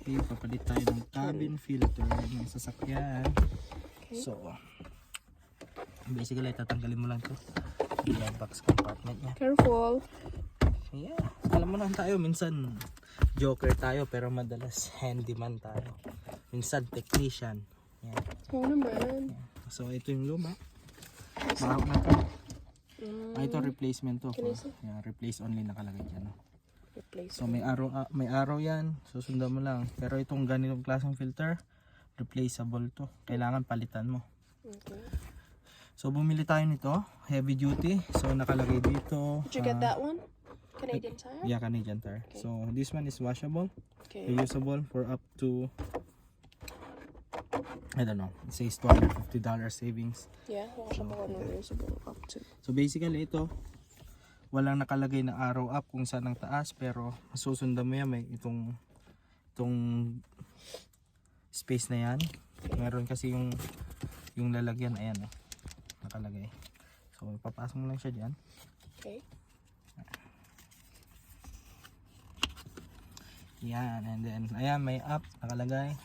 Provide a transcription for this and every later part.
Okay, papalit tayo ng cabin filter ng sasakyan. Okay. So, basically tatanggalin mo lang to. Yung box compartment niya. Careful. Yeah, alam mo naman tayo, minsan joker tayo pero madalas handyman tayo. Minsan technician. Yeah. Oo naman. So ito yung luma. Mahal na to. Ito replacement to. Can I see? Yeah, replace only nakalagay dyan. No? Replace. So may araw yan. Susundan mo lang. Pero itong ganitong klaseng filter, replaceable to. Kailangan palitan mo. Okay. So bumili tayo nito, heavy duty. So nakalagay dito. Did you get that one? Canadian Tire? Yeah, Canadian Tire. Okay. So this one is washable, Okay. reusable for up to, I don't know, it says $250 savings. Yeah, washable and reusable up to. So basically ito, walang nakalagay na arrow up kung saan ang taas, pero masusundan mo yan, may itong space na yan. Meron kasi yung lalagyan, ayan oh, nakalagay. So papasok mo lang siya dyan. Okay. Yan, and then ayan, may up nakalagay.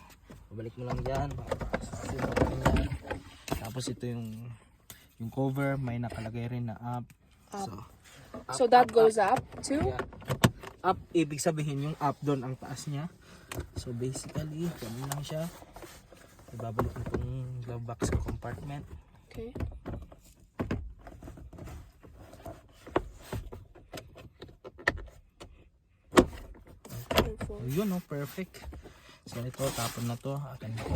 Babalik mo lang dyan. Tapos ito yung cover, may nakalagay rin na up. So that goes up too? Yeah. Up, ibig sabihin yung up doon ang taas niya. So basically, ganun lang siya. Ibabalik mo itong glove box compartment. Okay. Careful. Yun oh, perfect. So ito, tapon na to. Akin ito.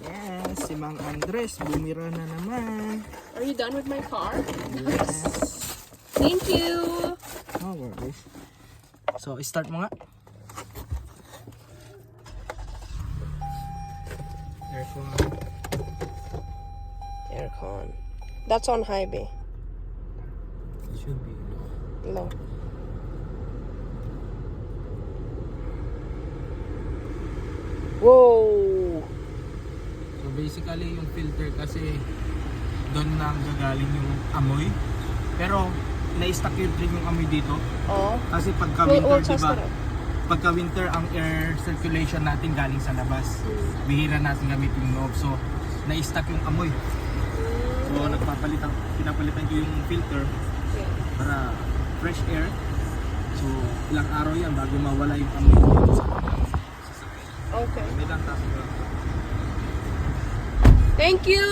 Yes, si Mang Andres, bumira na naman. Are you done with my car? Yes. Thank you. No worries. So, start mo nga. Aircon. Aircon. That's on high bay. It should be low. Low. Whoa. So, basically, yung filter kasi doon lang gagaling yung amoy. Pero, na-stuck yun rin yung amoy dito. Oh. Kasi pagka We'll winter, test diba? it out. Pagka winter, ang air circulation natin galing sa labas. Bihira natin gamitin yung loob. So, na-stuck yung amoy. So, pinapalitan ko yung filter Yeah. para fresh air. So, ilang araw yan bago mawala yung amoy dito sa Okay. may lang tapos. Thank you.